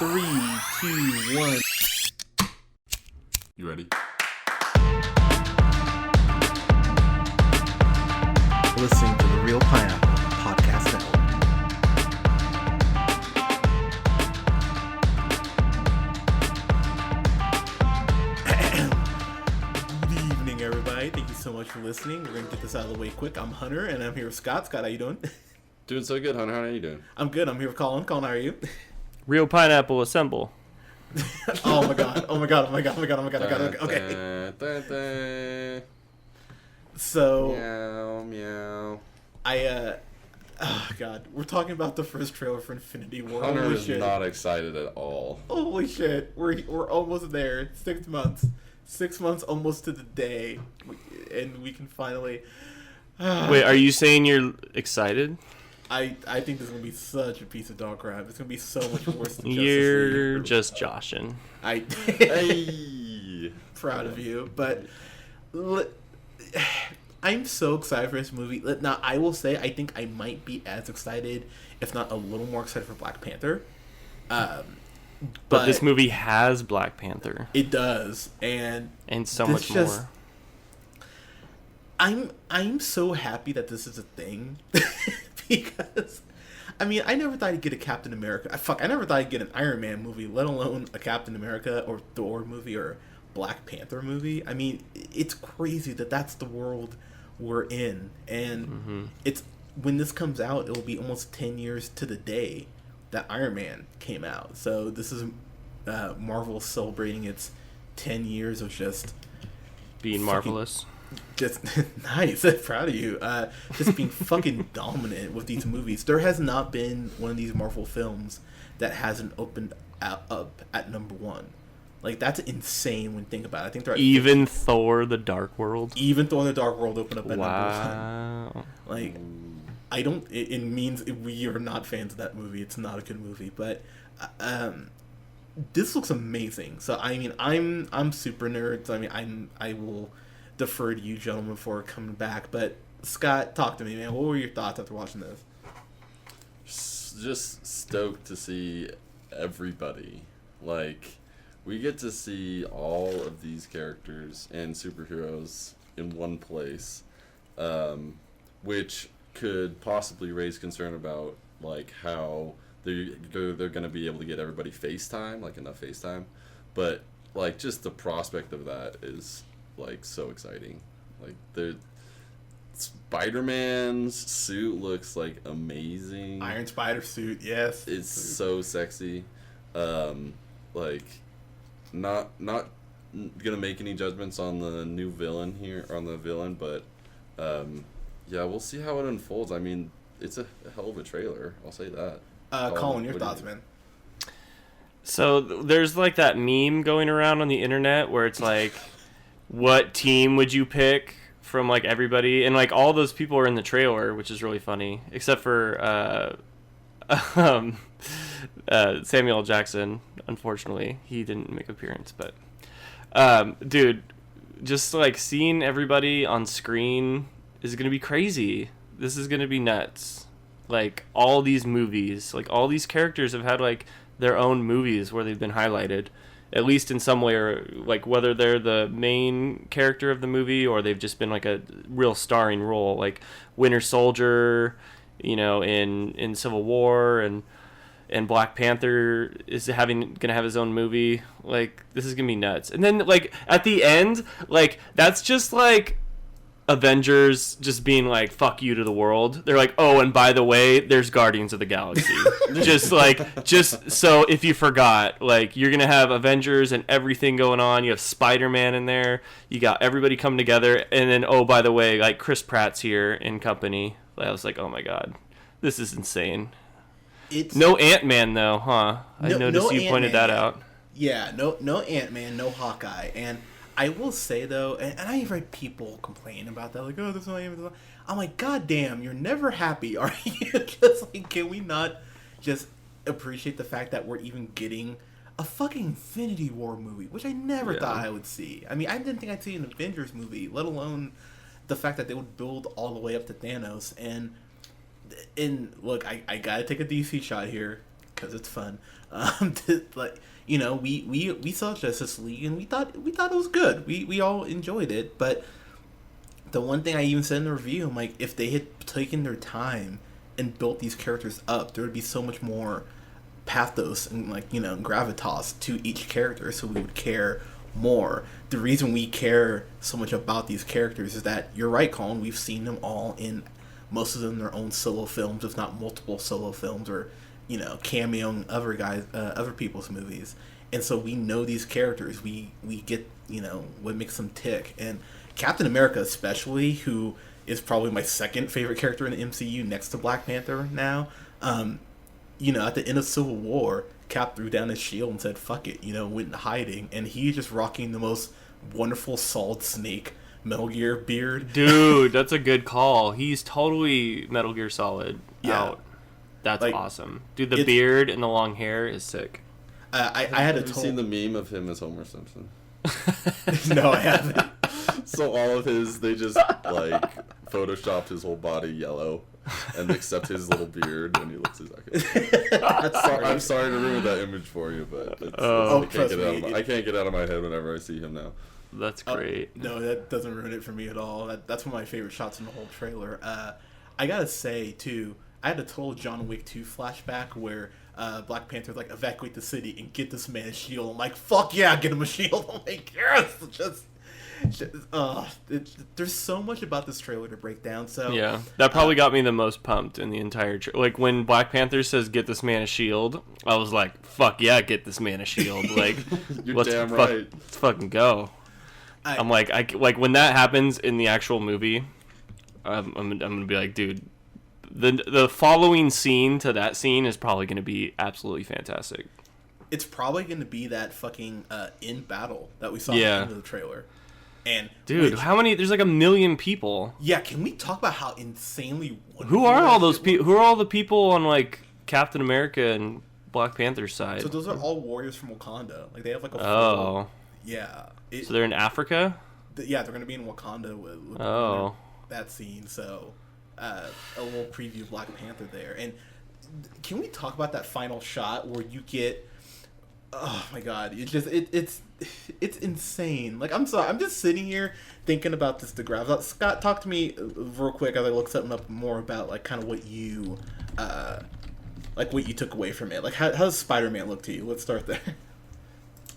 3, 2, 1. You ready? Listening to the Real Pineapple Podcast Network. Good evening, everybody. Thank you so much for listening. We're going to get this out of the way quick. I'm Hunter, and I'm here with Scott. Scott, how you doing? Doing so good, Hunter. How are you doing? I'm good. I'm here with Colin. Colin, how are you? Real Pineapple Assemble. Oh my god. Oh my god. Oh my god. Oh my god. Oh my god. Oh my god. Okay. So, meow, meow. Oh god, we're talking about the first trailer for Infinity War. Hunter Holy is shit. not excited at all. Holy shit, we're almost there. 6 months. 6 months almost to the day. And we can finally... Wait, are you saying you're excited? I think this is going to be such a piece of dog crap. It's going to be so much worse than Justice You're League. just joshing. Hey! Proud of you. But I'm so excited for this movie. Now, I will say, I think I might be as excited, if not a little more excited for Black Panther. But this movie has Black Panther. It does. And so much more. I'm so happy that this is a thing. Because, I mean, I never thought I'd get a Captain America. I never thought I'd get an Iron Man movie, let alone a Captain America or Thor movie or Black Panther movie. I mean, it's crazy that that's the world we're in. And it's when this comes out, it'll be almost 10 years to the day that Iron Man came out. So this is Marvel celebrating its 10 years of just being marvelous. Just nice. Proud of you. Just being fucking dominant with these movies. There has not been one of these Marvel films that hasn't opened up at number one. Like, that's insane when you think about it. I think they're even Thor: The Dark World. Even Thor: The Dark World opened up at number one. Like, I don't. It means we are not fans of that movie. It's not a good movie, but this looks amazing. So I mean, I'm super nerd. So I mean, I will defer to you gentlemen for coming back. But Scott, talk to me, man. What were your thoughts after watching this? Just stoked to see everybody. Like, we get to see all of these characters and superheroes in one place, which could possibly raise concern about, like, how they're going to be able to get everybody FaceTime, like enough FaceTime. But, like, just the prospect of that is, like, so exciting. Like, Spider-Man's suit looks like amazing. Iron Spider suit, yes. It's so sexy. Like, not gonna make any judgments on the new villain here, but yeah, we'll see how it unfolds. I mean, it's a hell of a trailer, I'll say that. Colin, your thoughts, man? So there's like that meme going around on the internet where it's like, what team would you pick from like everybody? And like all those people are in the trailer, which is really funny, except for Samuel L. Jackson. Unfortunately, he didn't make an appearance. But dude, just like seeing everybody on screen is gonna be crazy. This is gonna be nuts. Like all these movies, like all these characters have had like their own movies where they've been highlighted, at least in some way, or like whether they're the main character of the movie or they've just been like a real starring role, like Winter Soldier, you know, in Civil War, and Black Panther is gonna have his own movie. Like, this is gonna be nuts. And then like at the end, like that's just like Avengers just being like, fuck you to the world. They're like, oh, and by the way, there's Guardians of the Galaxy. just so if you forgot, like, you're gonna have Avengers and everything going on. You have Spider-Man in there. You got everybody coming together, and then, oh, by the way, like, Chris Pratt's here in company. I was like, oh my god, this is insane. No Ant-Man though, huh? I noticed you pointed that out. Yeah, no Ant-Man, no Hawkeye. And I will say though, and I've read people complain about that, like, oh, there's no Ant-Man. I'm like, god damn, you're never happy, are you? Just like, can we not just appreciate the fact that we're even getting a fucking Infinity War movie, which I never thought I would see. I mean, I didn't think I'd see an Avengers movie, let alone the fact that they would build all the way up to Thanos. And look, I gotta take a DC shot here. because it's fun. Like, we saw Justice League and we thought it was good. We all enjoyed it, but the one thing I even said in the review, I'm like, if they had taken their time and built these characters up, there would be so much more pathos and gravitas to each character, so we would care more. The reason we care so much about these characters is that, you're right, Colin, we've seen them all in, most of them, their own solo films, if not multiple solo films, or cameoing other people's movies, and so we know these characters. We get what makes them tick, and Captain America especially, who is probably my second favorite character in the MCU next to Black Panther now. At the end of Civil War, Cap threw down his shield and said, fuck it, went into hiding. And he's just rocking the most wonderful Solid Snake Metal Gear beard. Dude, that's a good call. He's totally Metal Gear Solid out. That's awesome. Dude, the beard and the long hair is sick. I had Have you seen the meme of him as Homer Simpson? No, I haven't. So all of they just, photoshopped his whole body yellow, and except his little beard, and he looks exactly I'm sorry to ruin that image for you, but I can't get out of my head whenever I see him now. That's great. No, that doesn't ruin it for me at all. That's one of my favorite shots in the whole trailer. I gotta say, too, I had a total John Wick 2 flashback where Black Panther's like, evacuate the city and get this man a shield. I'm like, fuck yeah, get him a shield. I'm like, yes, there's so much about this trailer to break down. So yeah, that probably got me the most pumped in the entire like when Black Panther says get this man a shield, I was like, fuck yeah, get this man a shield. Like, you're damn right. Let's fucking go. I'm like, when that happens in the actual movie, I'm gonna be like, dude, the following scene to that scene is probably gonna be absolutely fantastic. It's probably gonna be that fucking in battle that we saw at the end of the trailer. And dude, how many? There's like 1 million people. Yeah, can we talk about how insanely? Who are all those people? Who are all the people on like Captain America and Black Panther's side? So those are all warriors from Wakanda. Like, they have like a full, yeah. So they're in Africa. Yeah, they're gonna be in Wakanda with that scene. So a little preview of Black Panther there. And can we talk about that final shot where you get? Oh my god, it's insane. Like, I'm sorry, I'm just sitting here thinking about this DeGrasse. Scott, talk to me real quick as I look something up more about like kind of what you took away from it. Like, how does Spider-Man look to you? Let's start there.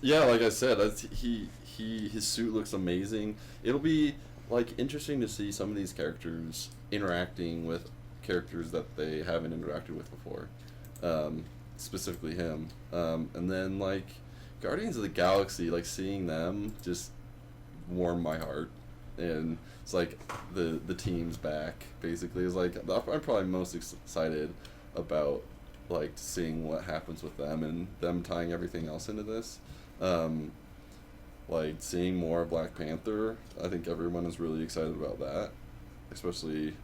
Yeah, like I said, his suit looks amazing. It'll be like interesting to see some of these characters interacting with characters that they haven't interacted with before. Specifically him, and then like Guardians of the Galaxy, like seeing them just warmed my heart, and it's like the team's back basically is like I'm probably most excited about, like, seeing what happens with them and them tying everything else into this. Like seeing more Black Panther, I think everyone is really excited about that, especially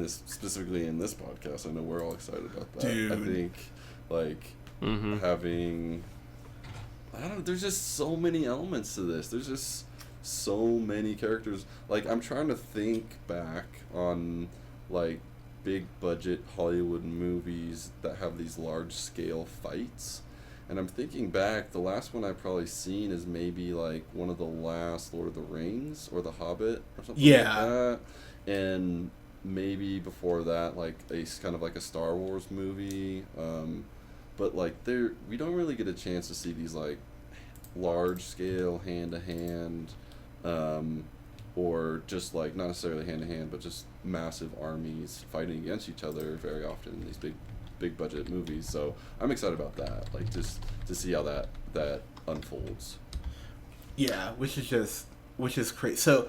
specifically in this podcast. I know we're all excited about that. Dude. I think having, I don't know, there's just so many elements to this. There's just so many characters. Like, I'm trying to think back on like big budget Hollywood movies that have these large scale fights. And I'm thinking back, the last one I've probably seen is maybe like one of the last Lord of the Rings or The Hobbit or something like that. And maybe before that, like a kind of like a Star Wars movie. But like we don't really get a chance to see these like large scale hand to hand, or just like not necessarily hand to hand, but just massive armies fighting against each other very often in these big budget movies. So I'm excited about that, like just to see how that unfolds. Yeah, which is crazy. So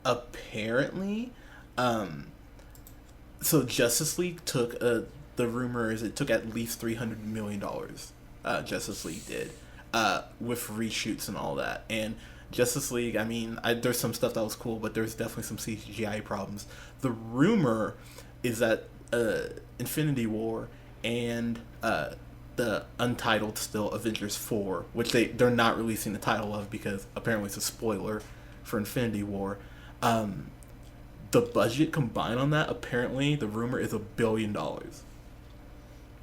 apparently, so Justice League took the rumor is it took at least $300 million. Justice League did, with reshoots and all that. And Justice League, I mean, there's some stuff that was cool, but there's definitely some CGI problems. The rumor is that Infinity War and the untitled still Avengers 4, which they're not releasing the title of because apparently it's a spoiler for Infinity War. The budget combined on that, apparently the rumor is $1 billion.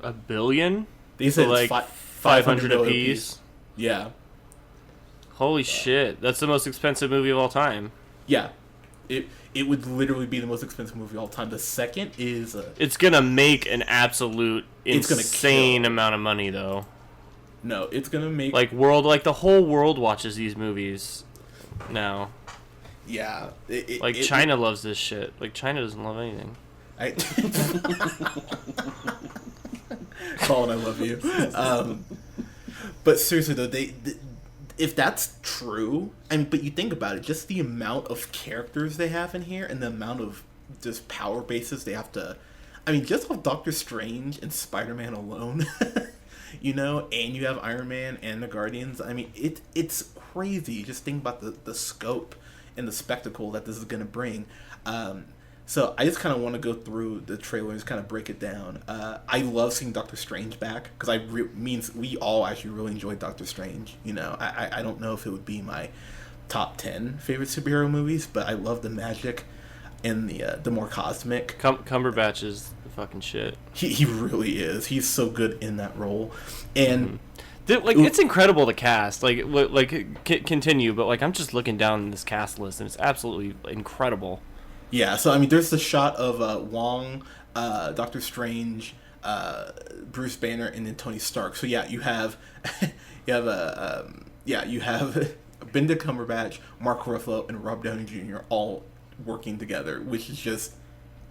$1 billion? They said So, it's like 500 $500 apiece. Yeah. Holy shit! That's the most expensive movie of all time. Yeah. It would literally be the most expensive movie of all time. The second is It's gonna make an absolute It's gonna insane kill. amount of money, though. no, it's gonna make Like the whole world watches these movies now. yeah. China loves this shit. Like China doesn't love anything. I Colin, I love you. But seriously though, if that's true, I mean, but you think about it, just the amount of characters they have in here and the amount of just power bases they have to. I mean, just with Doctor Strange and Spider-Man alone, you know, and you have Iron Man and the Guardians. I mean, it's crazy. Just think about the scope and the spectacle that this is going to bring. So I just kind of want to go through the trailers, kind of break it down. I love seeing Doctor Strange back because means we all actually really enjoyed Doctor Strange. You know, I don't know if it would be my top 10 favorite superhero movies, but I love the magic and the more cosmic. Cumberbatch is the fucking shit. He really is. He's so good in that role, and it's incredible the cast. Continue, but like I'm just looking down this cast list and it's absolutely incredible. Yeah, so I mean, there's the shot of Wong, Doctor Strange, Bruce Banner, and then Tony Stark. So yeah, you have Benedict Cumberbatch, Mark Ruffalo, and Rob Downey Jr. all working together, which is just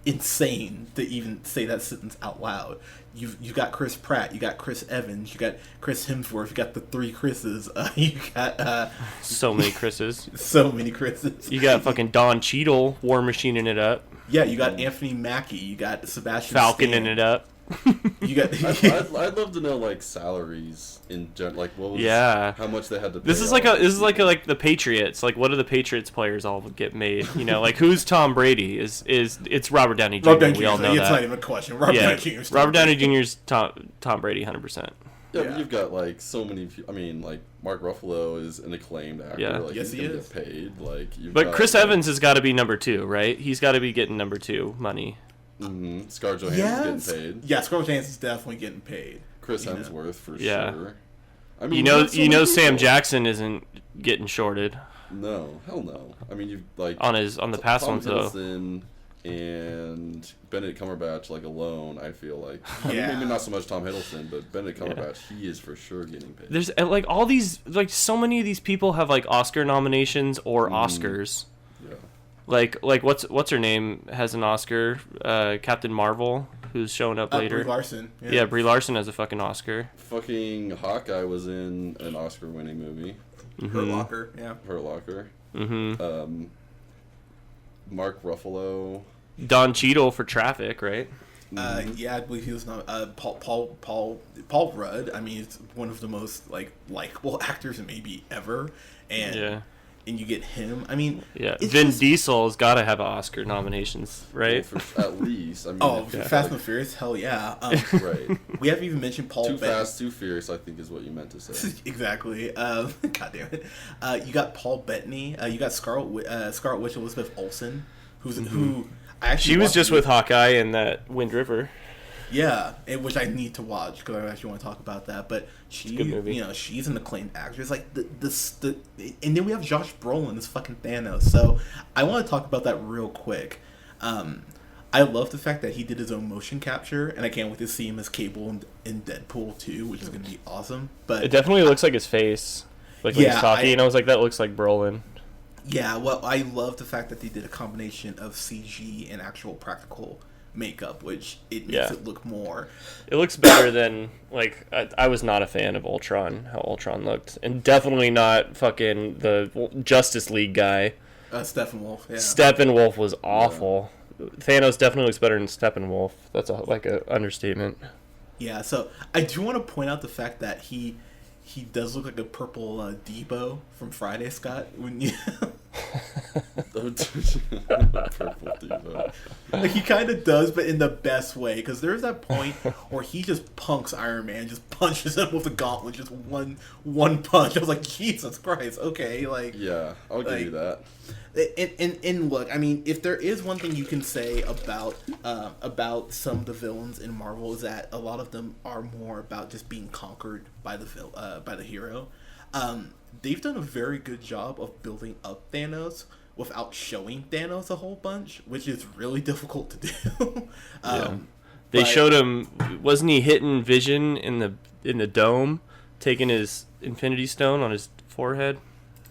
insane to even say that sentence out loud. You got Chris Pratt, you got Chris Evans, you got Chris Hemsworth, you got the three Chris's. You got so many Chris's. So many Chris's. You got fucking Don Cheadle War Machining it up. Yeah, you got Anthony Mackie, you got Sebastian Falconing Stan. it up. You got. I'd love to know like salaries in general, like what was how much they had to pay. This is like the Patriots. Like, what do the Patriots players all get made? You know, like who's Tom Brady? It's Robert Downey Jr. We all know it's that. not even a question. Robert Downey Jr.'s Tom Brady, 100%. Yeah, but you've got like so many. I mean, like Mark Ruffalo is an acclaimed actor. Yeah. Like, yes, he's he gonna is. get paid. Like, But Chris Evans has got to be number 2, right? He's got to be getting number 2 money. Mm-hmm. Scarlett Johansson's getting paid. Yeah, Scarlett Johansson's definitely getting paid. Chris Hemsworth for Yeah. sure. I mean, you know, Sam Jackson isn't getting shorted. No, hell no. I mean, you've like on the past Tom ones though. Hiddleston and Benedict Cumberbatch, like alone, I feel like. Yeah. I mean, maybe not so much Tom Hiddleston, but Benedict Cumberbatch, he is for sure getting paid. There's like all these, like so many of these people have like Oscar nominations or Oscars. Yeah. Like what's her name has an Oscar? Captain Marvel, who's showing up later. Brie Larson. Yeah, Brie Larson has a fucking Oscar. Fucking Hawkeye was in an Oscar-winning movie. Hurt Locker. Yeah. Hurt Locker. Mm-hmm. Mark Ruffalo. Don Cheadle for Traffic, right? Yeah, I believe he was not. Paul Rudd. I mean, he's one of the most likable actors maybe ever, and you get him. I mean, Vin Diesel's got to have Oscar nominations, right? Well, at least. I mean, Fast and Furious, hell yeah. Right. We haven't even mentioned Paul. Too Fast, Too Furious, I think is what you meant to say. Exactly. God damn it. You got Paul Bettany. You got Scarlet Witch Elizabeth Olsen, who she was just with Hawkeye in that Wind River. Yeah, which I need to watch because I actually want to talk about that. But she's an acclaimed actress. Like and then we have Josh Brolin as fucking Thanos. So I want to talk about that real quick. I love the fact that he did his own motion capture, and I can't wait to see him as Cable in Deadpool 2, which is going to be awesome. But it definitely looks like his face, like when he's talking. And I was like, that looks like Brolin. Yeah, well, I love the fact that they did a combination of CG and actual practical makeup, which it makes it look more. It looks better than I was not a fan of Ultron, how Ultron looked, and definitely not fucking the Justice League guy. Steppenwolf. Yeah. Steppenwolf was awful. Yeah. Thanos definitely looks better than Steppenwolf. That's a understatement. Yeah, so I do want to point out the fact that he does look like a purple Debo from Friday, Scott. When you Purple diva. Like, he kind of does, but in the best way. Because there's that point where he just punks Iron Man, just punches him with a gauntlet, just one punch. I was like, Jesus Christ, okay, like... Yeah, I'll give you that. And look, I mean, if there is one thing you can say about some of the villains in Marvel, is that a lot of them are more about just being conquered by the hero. They've done a very good job of building up Thanos without showing Thanos a whole bunch, which is really difficult to do. They showed him, wasn't he hitting Vision in the dome, taking his Infinity Stone on his forehead?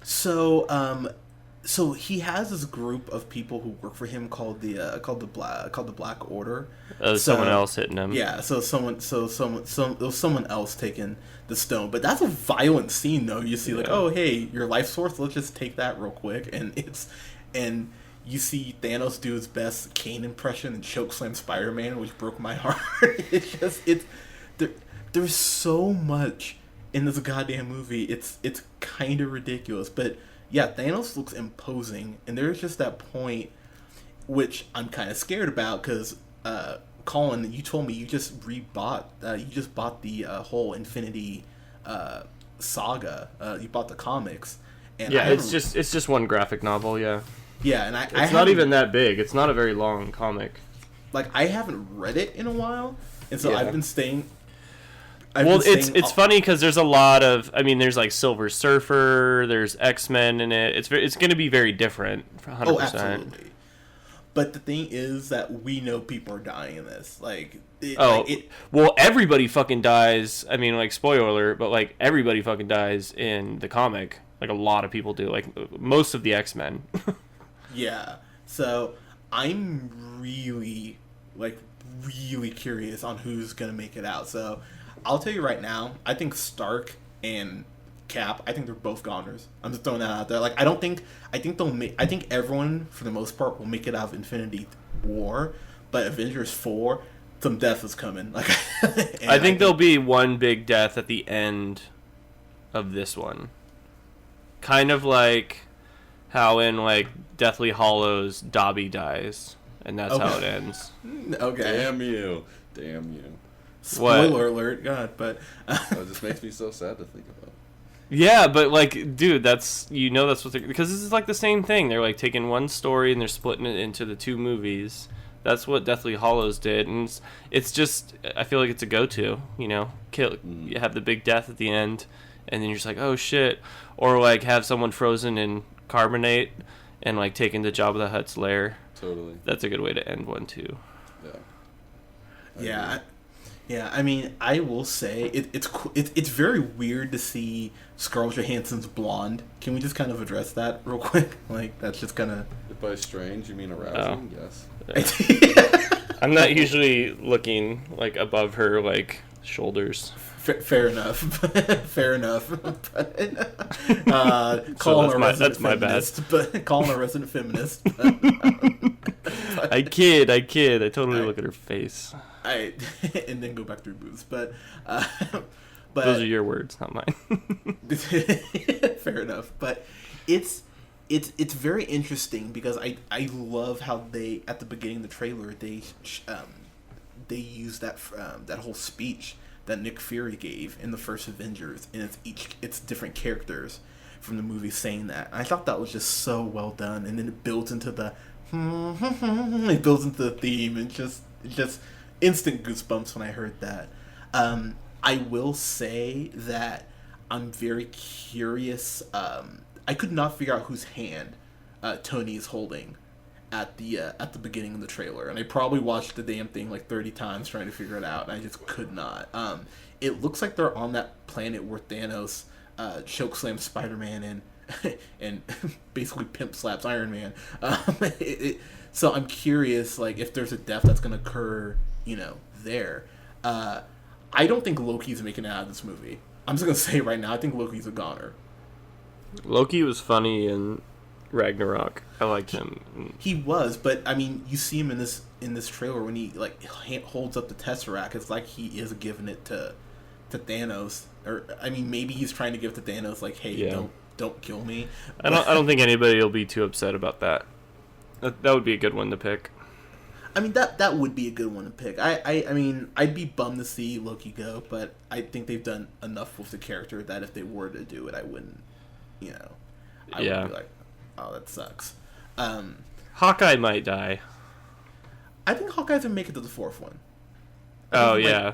So he has this group of people who work for him called the Black Order. Someone else hitting him. Yeah, there was someone else taking the stone, but that's a violent scene though. You see, like, oh hey, your life source, let's just take that real quick, and you see Thanos do his best Kane impression and chokeslam Spider-Man, which broke my heart. There's so much in this goddamn movie. It's kind of ridiculous, but yeah, Thanos looks imposing, and there's just that point which I'm kind of scared about because Colin, you told me you just bought the whole Infinity saga. You bought the comics, and yeah, it's just one graphic novel. Yeah, yeah, and it's not even that big. It's not a very long comic. Like, I haven't read it in a while, and so I've been staying. It's funny because there's a lot of, I mean, there's like Silver Surfer, there's X-Men in it. It's going to be very different, 100%. Oh, absolutely. But the thing is that we know people are dying in this. Well, everybody fucking dies. I mean, like, spoiler alert, but like everybody fucking dies in the comic. Like, a lot of people do. Like, most of the X-Men. Yeah. So I'm really curious on who's gonna make it out. So I'll tell you right now, I think Stark and Cap, I think they're both goners. I'm just throwing that out there. Like, I think everyone for the most part will make it out of Infinity War, but Avengers 4, some death is coming. Like, I think there'll be one big death at the end of this one. Kind of like how in like Deathly Hallows Dobby dies, and that's how it ends. Okay. Damn you. Spoiler alert, God, but It just makes me so sad to think about. Yeah, but like, dude, that's what they're, because this is like the same thing. They're like taking one story and they're splitting it into the two movies. That's what Deathly Hallows did, and it's just, I feel like it's a go-to. You have the big death at the end, and then you're just like, oh shit, or like have someone frozen in carbonate and like taking the Jabba the Hutt's lair. Totally. That's a good way to end one too. Yeah. Yeah, I mean, I will say it's very weird to see Scarlett Johansson's blonde. Can we just kind of address that real quick? Like, that's just kind of... If by strange you mean arousing, yes. I'm not usually looking like above her like shoulders. Fair enough. Fair enough. Calling a resident feminist. But calling a resident feminist. I kid. I totally look at her face. And then go back through booths, but those are your words, not mine. Fair enough, but it's very interesting because I love how they, at the beginning of the trailer, they use that whole speech that Nick Fury gave in the first Avengers, and it's different characters from the movie saying that. And I thought that was just so well done, and then it builds into the theme, and just instant goosebumps when I heard that. I will say that I'm very curious. I could not figure out whose hand Tony is holding at the beginning of the trailer, and I probably watched the damn thing like 30 times trying to figure it out, and I just could not. It looks like they're on that planet where Thanos chokeslams Spider-Man and basically pimp slaps Iron Man. So I'm curious, like, if there's a death that's gonna occur, there. I don't think Loki's making it out of this movie. I'm just gonna say right now, I think Loki's a goner. Loki was funny in Ragnarok. I liked him. He was, but I mean, you see him in this trailer when he like holds up the Tesseract. It's like he is giving it to Thanos, or I mean, maybe he's trying to give it to Thanos, like, hey, don't kill me. I don't think anybody will be too upset about that. That would be a good one to pick. I mean, that would be a good one to pick. I mean, I'd be bummed to see Loki go, but I think they've done enough with the character that if they were to do it, I wouldn't, I would be like, oh, that sucks. Hawkeye might die. I think Hawkeye's gonna make it to the fourth one. Oh, yeah.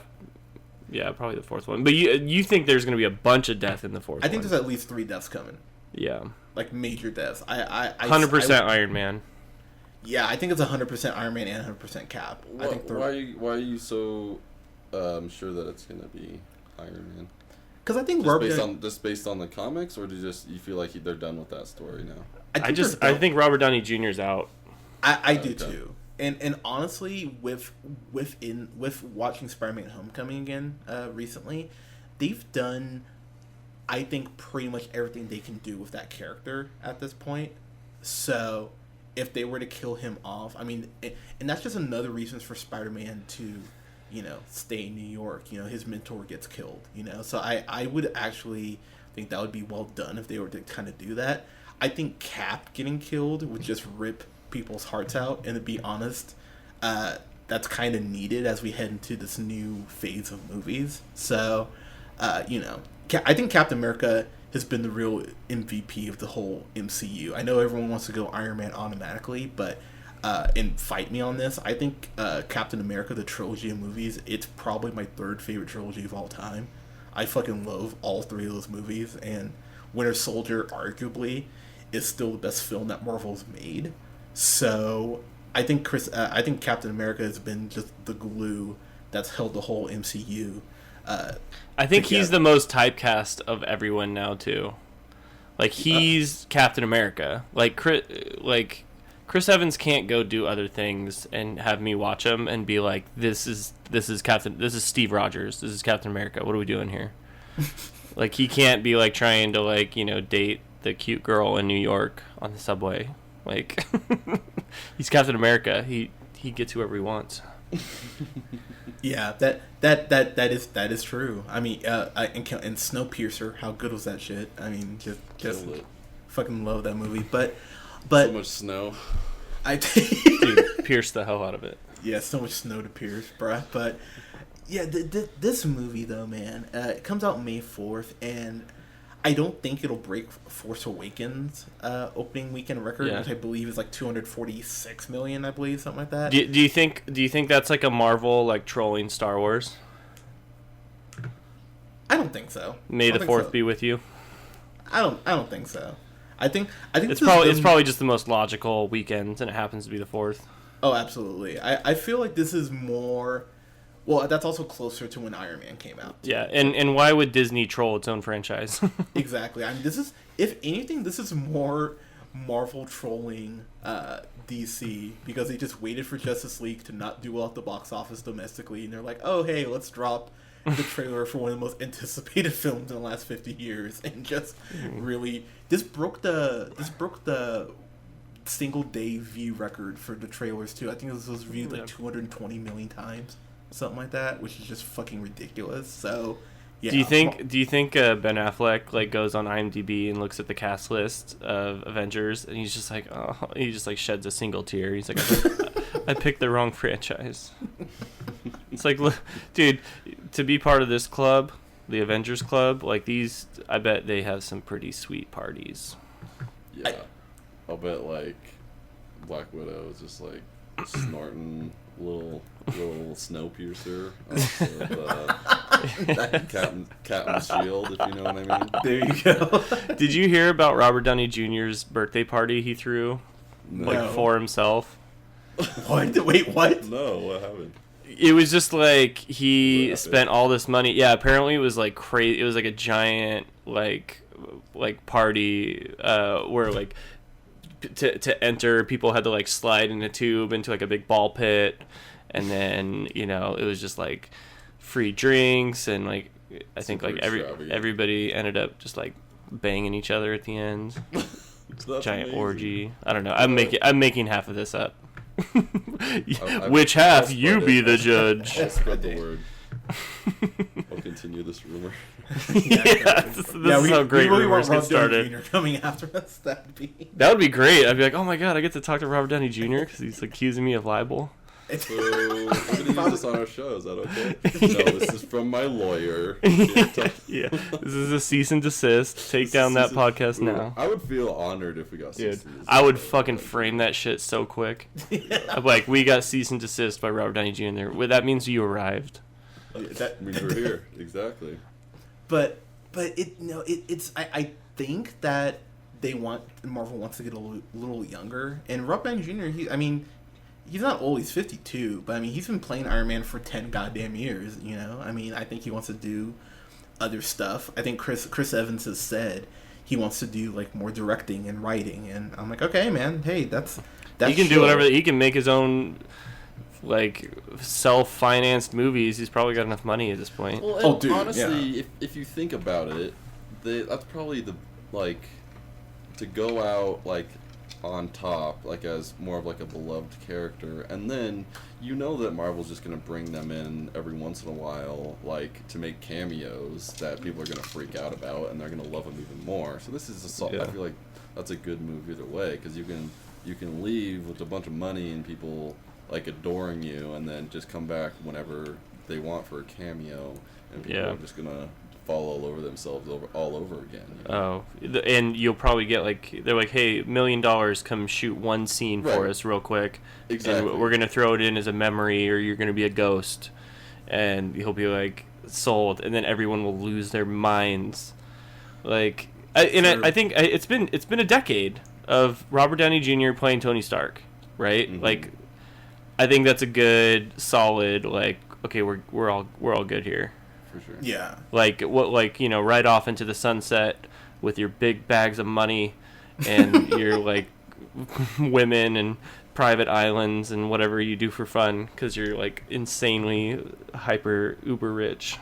Yeah, probably the fourth one. But you think there's going to be a bunch of death in the fourth one? I think there's at least 3 deaths coming. Yeah. Like, major deaths. 100% Iron Man. Yeah, I think it's 100% Iron Man and 100% Cap. I think why are you so sure that it's going to be Iron Man? Because I think just based on the comics, or do you feel like they're done with that story now? I think Robert Downey Jr.'s out. I do too. And honestly, with watching Spider-Man: Homecoming again recently, they've done, I think, pretty much everything they can do with that character at this point. So, if they were to kill him off, I mean, and that's just another reason for Spider-Man to, stay in New York. His mentor gets killed. So I would actually think that would be well done if they were to kind of do that. I think Cap getting killed would just rip people's hearts out, and to be honest, that's kind of needed as we head into this new phase of movies. So, I think Captain America has been the real MVP of the whole MCU. I know everyone wants to go Iron Man automatically, but and fight me on this, I think Captain America, the trilogy of movies, it's probably my 3rd favorite trilogy of all time. I fucking love all 3 of those movies, and Winter Soldier arguably is still the best film that Marvel's made. So I think Captain America has been just the glue that's held the whole MCU. I think he's the most typecast of everyone now too. Like he's Captain America. Like Chris Evans can't go do other things and have me watch him and be like, this is Steve Rogers. This is Captain America. What are we doing here? Like he can't be like trying to date the cute girl in New York on the subway. Like, he's Captain America. He gets whoever he wants. Yeah, that is true. I mean, and Snowpiercer, how good was that shit? I mean, just fucking love that movie. But so much snow. Dude, pierce the hell out of it. Yeah, so much snow to pierce, bruh. But yeah, this movie though, man, it comes out May 4th, and I don't think it'll break Force Awakens opening weekend record, which I believe is like 246 million. I believe something like that. Do you think that's like a Marvel like trolling Star Wars? I don't think so. May the 4th be with you. I don't think so. I think it's probably just the most logical weekend, and it happens to be the 4th. Oh, absolutely. I feel like this is more. Well, that's also closer to when Iron Man came out. Yeah, and why would Disney troll its own franchise? Exactly. I mean, this is, if anything, this is more Marvel trolling DC, because they just waited for Justice League to not do well at the box office domestically, and they're like, oh, hey, let's drop the trailer for one of the most anticipated films in the last 50 years, and just really, this broke the single day view record for the trailers too. I think this was viewed like 220 million times. Something like that, which is just fucking ridiculous. So, yeah. Do you think Ben Affleck like goes on IMDb and looks at the cast list of Avengers, and he's just like, oh, he just like sheds a single tear. He's like, I picked the wrong franchise. It's like, look, dude, to be part of this club, the Avengers Club, like these, I bet they have some pretty sweet parties. Yeah, I'll bet like Black Widow is just like snorting little Snowpiercer off of Captain's shield, if you know what I mean. There you go. Did you hear about Robert Downey Jr.'s birthday party he threw? No. Like for himself? What? Wait, what? No, what happened? It was just like he spent all this money. Yeah, apparently it was like crazy. It was like a giant like party where like to enter, people had to like slide in a tube into like a big ball pit, and then it was just like free drinks, and like I think like everybody ended up just like banging each other at the end. Giant amazing orgy. I don't know. I'm making half of this up. Which half? You be the judge. I'll spread the word. I'll continue this rumor. This is how great we rumors want get started. Jr. coming after us. That would be great. I'd be like, oh my god, I get to talk to Robert Downey Jr. because he's accusing me of libel. So we're gonna use this on our show. Is that okay? No, this is from my lawyer. Yeah, This is a cease and desist. Take down that podcast now. I would feel honored if we got cease Dude, and desist. I would fucking frame that shit so quick. I'm like, we got cease and desist by Robert Downey Jr. Well, that means you arrived. That means we're here. Exactly. But it's I think that Marvel wants to get a little younger, and Robert Downey Jr. He's not old. He's 52, but I mean, he's been playing Iron Man for 10 goddamn years. You know, I mean, I think he wants to do other stuff. I think Chris Evans has said he wants to do like more directing and writing, and I'm like, okay, man, hey, that's he can do whatever. He can make his own like self-financed movies. He's probably got enough money at this point. Well, dude, honestly, if you think about it, that's probably to go out like on top, like as more of like a beloved character, and then that Marvel's just gonna bring them in every once in a while, like to make cameos that people are gonna freak out about, and they're gonna love them even more. So this is I feel like that's a good move either way, because you can leave with a bunch of money and people like adoring you, and then just come back whenever they want for a cameo, and people are just gonna fall all over themselves all over again. Oh, and you'll probably get like, they're like, hey, $1 million, come shoot one scene for us real quick. Exactly. And we're gonna throw it in as a memory, or you're gonna be a ghost, and he'll be like sold, and then everyone will lose their minds. Like, I think it's been a decade of Robert Downey Jr. playing Tony Stark, right? Mm-hmm. Like, I think that's a good, solid, like, okay, we're all good here. For sure. Yeah. Like right off into the sunset with your big bags of money and your like women and private islands and whatever you do for fun, because you're like insanely hyper uber rich.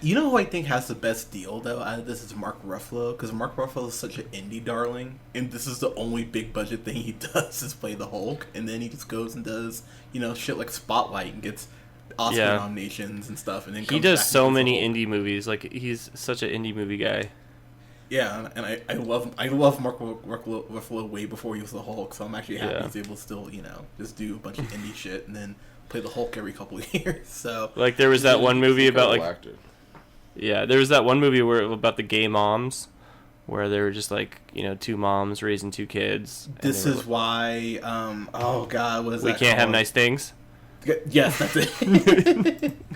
You know who I think has the best deal though out of this is Mark Ruffalo, because Mark Ruffalo is such an indie darling, and this is the only big budget thing he does is play the Hulk, and then he just goes and does shit like Spotlight and gets Oscar nominations and stuff, and then he does so many indie movies. Like, he's such an indie movie guy. Yeah, and I love Mark Ruffalo way before he was the Hulk, so I'm actually happy he's able to still just do a bunch of indie shit and then play the Hulk every couple of years. So like, there was that one movie about like actor. There was that one movie about the gay moms, where they were just like, two moms raising two kids. This is why oh god, what is that? We can't have nice things. Yes, that's it.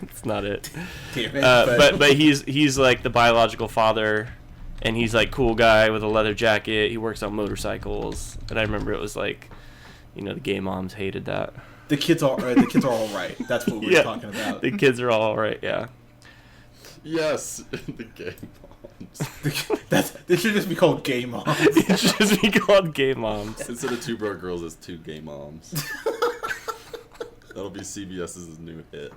It's not it. Damn it. But he's like the biological father, and he's like cool guy with a leather jacket. He works on motorcycles, and I remember it was like, the gay moms hated that. The kids are all right. That's what we're talking about. The kids are all right. Yeah. Yes, the gay moms. This should just be called gay moms. It should just be called gay moms. Instead of Two Broke Girls, it's Two Gay Moms. That'll be CBS's new hit.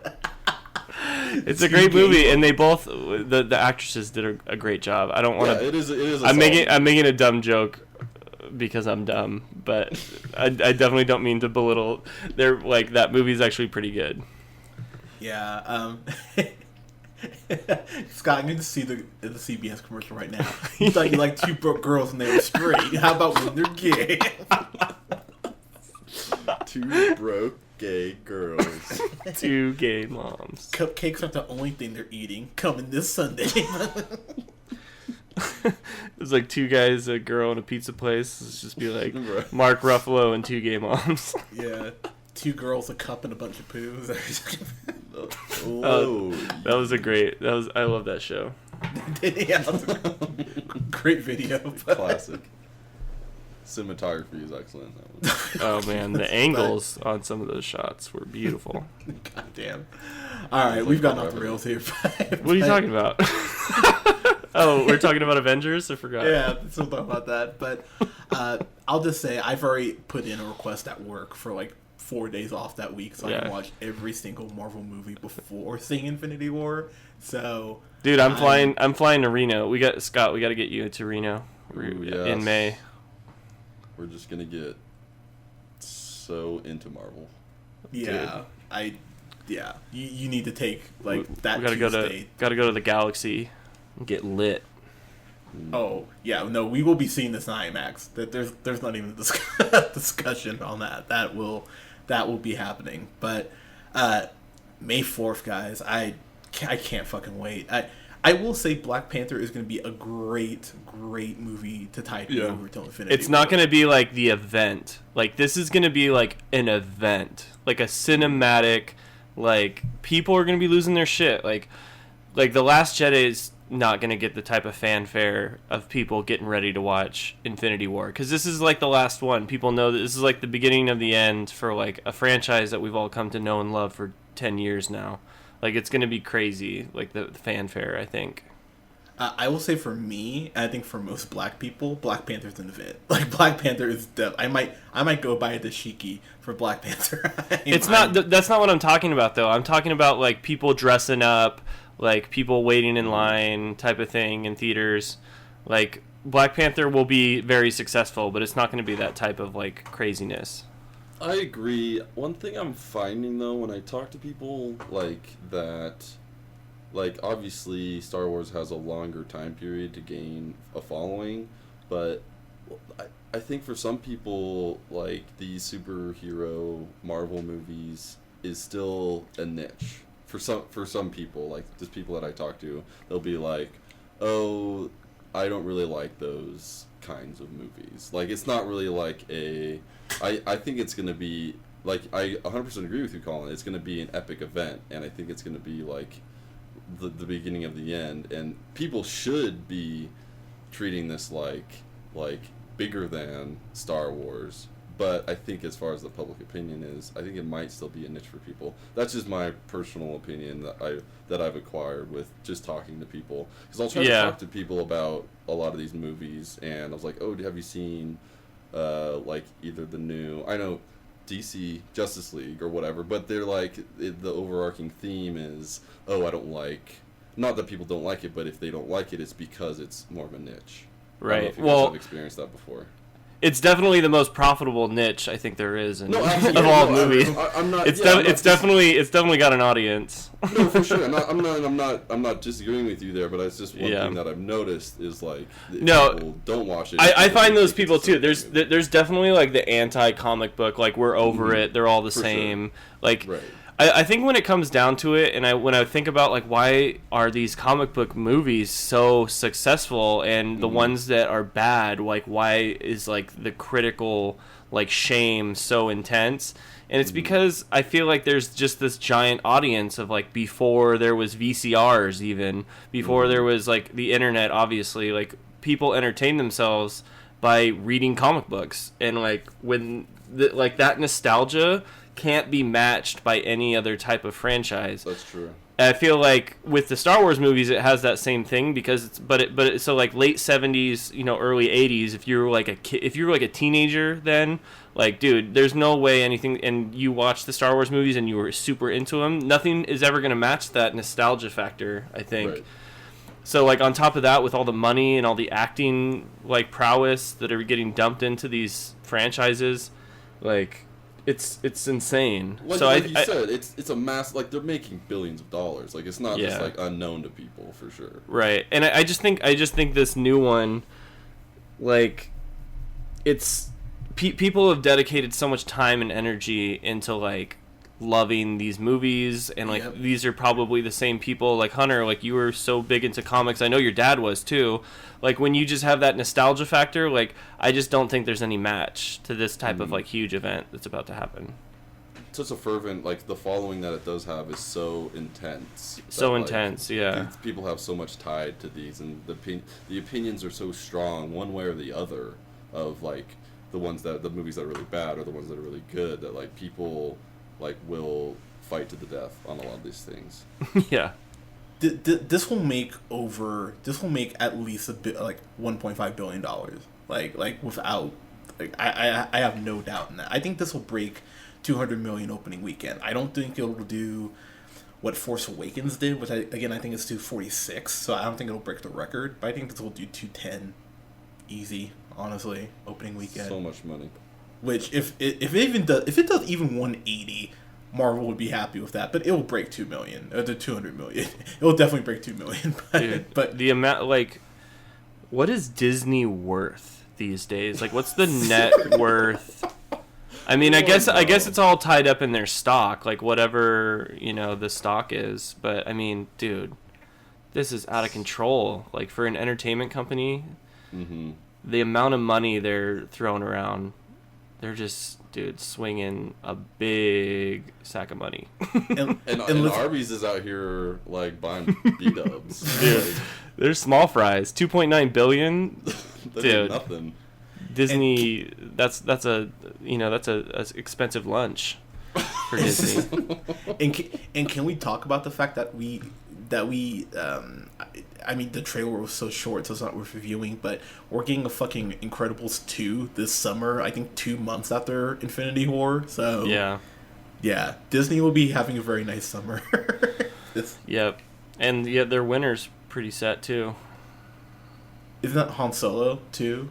It's a great movie, and they both the actresses did a great job. I don't want to. Yeah, it is. I'm making a dumb joke because I'm dumb, but I definitely don't mean to belittle. They're like, that movie's actually pretty good. Yeah. Scott, I need to see the CBS commercial right now. You thought you liked Two Broke Girls and they were straight. How about when they're gay? Two broke gay girls. Two gay moms. Cupcakes aren't the only thing they're eating. Coming this Sunday. It's like two guys, a girl, and a pizza place. It's just be like Mark Ruffalo and two gay moms. Yeah. Two girls, a cup, and a bunch of poos. Whoa. That was a great. I love that show. Yeah, that was a great video. Classic. Cinematography is excellent. That one. Oh man, the angles on some of those shots were beautiful. God damn. All right, we've gotten off the rails here. What are you talking about? Oh, we're talking about Avengers? I forgot. Yeah, we'll talk about that. But I'll just say I've already put in a request at work for like 4 days off that week, so I can watch every single Marvel movie before seeing Infinity War. So, dude, I'm flying to Reno. We got Scott. We got to get you to Reno in May. We're just gonna get so into Marvel. Yeah, yeah, you need to take like that We gotta Tuesday. gotta go to the Galaxy and get lit. Oh yeah, no, we will be seeing this in IMAX. That there's not even a discussion on that. That will be happening. But May 4th, guys, I can't fucking wait. I will say Black Panther is going to be a great movie to tide me over till Infinity. It's not going to be like the event. Like, this is going to be like an event, like a cinematic. Like, people are going to be losing their shit. Like The Last Jedi is not going to get the type of fanfare of people getting ready to watch Infinity War, because this is like the last one. People know that this is like the beginning of the end for like a franchise that we've all come to know and love for 10 years now. Like, it's going to be crazy, like the fanfare, I think. I will say for me, I think for most black people, Black Panther's an event. Like, Black Panther is I might go buy a dashiki for Black Panther. It's not that's not what I'm talking about, though. I'm talking about like people dressing up, like people waiting in line type of thing in theaters. Like, Black Panther will be very successful, but it's not going to be that type of like craziness. I agree. One thing I'm finding, though, when I talk to people like that, like, obviously Star Wars has a longer time period to gain a following, but I think for some people, like, these superhero Marvel movies is still a niche. For some people, like, just people that I talk to, they'll be like, oh, I don't really like those kinds of movies. Like, it's not really like a... I think it's going to be, like, I 100% agree with you, Colin. It's going to be an epic event, and I think it's going to be, like, the beginning of the end. And people should be treating this like bigger than Star Wars. But I think as far as the public opinion is, I think it might still be a niche for people. That's just my personal opinion that I've acquired with just talking to people. Because I'll try to talk to people about a lot of these movies, and I was like, oh, have you seen... like either the new, I know, DC Justice League or whatever, but they're like, the overarching theme is, oh, I don't like, not that people don't like it, but if they don't like it, it's because it's more of a niche. Right. I don't know if you guys have experienced that before. It's definitely the most profitable niche I think there is of absolutely. all movies. I'm not. It's definitely got an audience. No, for sure. I'm not disagreeing with you there, but it's just one thing that I've noticed is like people don't watch it. I find those people too. There's definitely like the anti-comic book, like we're over it. They're all the same. Sure. Like. Right. I think when it comes down to it, and when I think about like why are these comic book movies so successful, and the ones that are bad, like why is like the critical like shame so intense? And it's because I feel like there's just this giant audience of like before there was VCRs, even before there was like the internet. Obviously, like people entertain themselves by reading comic books, and like when like that nostalgia can't be matched by any other type of franchise. That's true. And I feel like with the Star Wars movies, it has that same thing because so like late 70s, early 80s. If you're like if you were like a teenager, then like, dude, there's no way anything. And you watch the Star Wars movies and you were super into them. Nothing is ever gonna match that nostalgia factor, I think. Right. So like on top of that, with all the money and all the acting like prowess that are getting dumped into these franchises, like. It's insane. Like, so like you said, it's a mass. Like they're making billions of dollars. Like it's not just like unknown to people for sure. Right, and I just think this new one, like, it's people have dedicated so much time and energy into like loving these movies, and like these are probably the same people. Like Hunter, like you were so big into comics. I know your dad was too. Like when you just have that nostalgia factor, like I just don't think there's any match to this type of like huge event that's about to happen. Such a fervent, like the following that it does have is so intense. So intense, yeah. People have so much tied to these, and the opinions are so strong one way or the other of like the movies that are really bad or the ones that are really good, that like people like will fight to the death on a lot of these things. Yeah. This will make at least a bit like $1.5 billion. Like without, like I have no doubt in that. I think this will break 200 million opening weekend. I don't think it'll do what Force Awakens did, which I think it's 246. So I don't think it'll break the record, but I think this will do 210 easy, honestly, opening weekend. So much money. Which if it does even 180, Marvel would be happy with that, but it will break 2 million, to 200 million. It will definitely break 2 million. But the amount, like, what is Disney worth these days? Like, what's the net worth? I mean, I guess it's all tied up in their stock, like whatever, the stock is. But I mean, dude, this is out of control. Like, for an entertainment company, the amount of money they're throwing around, they're just, dude, swinging a big sack of money. and Arby's is out here like buying B-dubs. Dude, Like, they're small fries. 2.9 billion. Dude, nothing. Disney. That's a expensive lunch for Disney. And can we talk about the fact that I mean, the trailer was so short, so it's not worth reviewing, but we're getting a fucking Incredibles 2 this summer, I think 2 months after Infinity War, so... Yeah, Disney will be having a very nice summer. Yep. And yeah, their winner's pretty set, too. Isn't that Han Solo, too?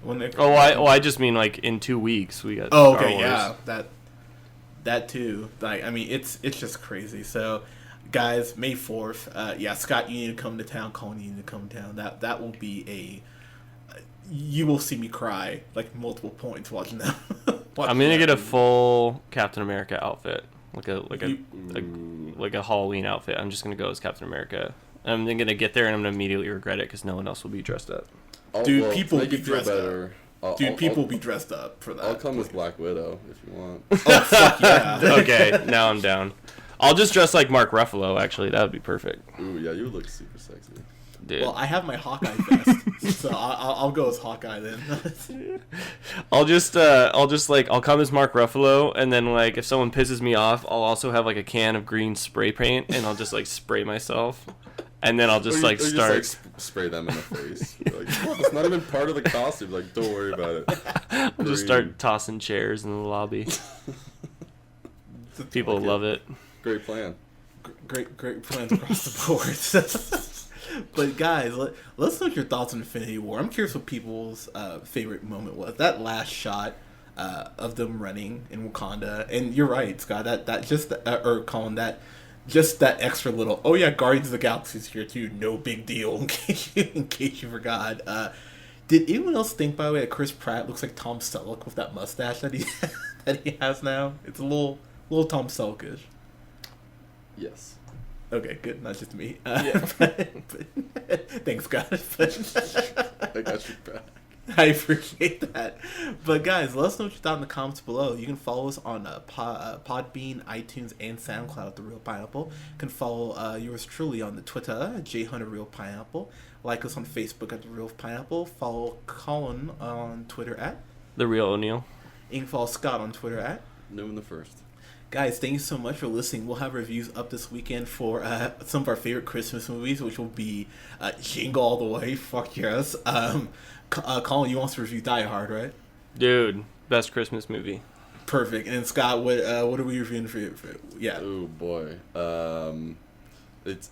I just mean, like, in 2 weeks we got Oh, Star okay, Wars. yeah, that too. Like, I mean, it's just crazy, so... Guys, May 4th. Scott, you need to come to town. Colin, you need to come to town. That will be you will see me cry like multiple points watching that. I'm gonna get a full Captain America outfit, like a Halloween outfit. I'm just gonna go as Captain America. I'm then gonna get there and I'm gonna immediately regret it because no one else will be dressed up. People will be dressed up. People will be dressed up for that. I'll come as Black Widow if you want. Oh, fuck yeah. Okay, now I'm down. I'll just dress like Mark Ruffalo, actually. That would be perfect. Ooh, yeah, you would look super sexy. Dude. Well, I have my Hawkeye vest, so I'll go as Hawkeye then. I'll come as Mark Ruffalo, and then, like, if someone pisses me off, I'll also have, like, a can of green spray paint, and I'll just, like, spray myself. And then I'll just, spray them in the face. Like, oh, it's not even part of the costume. Like, don't worry about it. I'll just start tossing chairs in the lobby. People love it. Great plan. Great plans across the board. But guys, let's know your thoughts on Infinity War. I'm curious what people's favorite moment was. That last shot of them running in Wakanda, and you're right, Scott. Colin, that just that extra little. Oh yeah, Guardians of the Galaxy's here too. No big deal. In case you forgot. Did anyone else think, by the way, that Chris Pratt looks like Tom Selleck with that mustache that he has now? It's a little Tom Selleck-ish. Yes. Okay, good. Not just me. Yeah. But thanks, guys. I got your back. I appreciate that. But guys, let us know what you thought in the comments below. You can follow us on Podbean, iTunes, and SoundCloud at The Real Pineapple. You can follow yours truly on the Twitter, JHunterRealPineapple. Like us on Facebook at The Real Pineapple. Follow Colin on Twitter at The Real O'Neill. You can follow Scott on Twitter at Newman the First. Guys, thank you so much for listening. We'll have reviews up this weekend for some of our favorite Christmas movies, which will be Jingle All the Way. Fuck yes. Colin, you want to review Die Hard, right? Dude, best Christmas movie. Perfect. And Scott, what are we reviewing for? Yeah. Oh boy. It's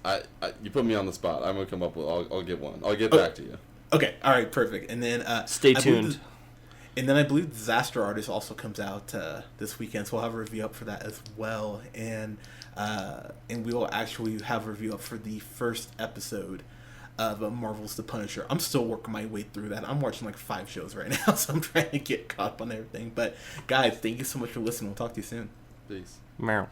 you put me on the spot. I'm gonna come up with. I'll get one. I'll get back to you. Okay. All right. Perfect. And then stay tuned. And then I believe Disaster Artist also comes out this weekend, so we'll have a review up for that as well. And we will actually have a review up for the first episode of Marvel's The Punisher. I'm still working my way through that. I'm watching like 5 shows right now, so I'm trying to get caught up on everything. But guys, thank you so much for listening. We'll talk to you soon. Peace. Meow.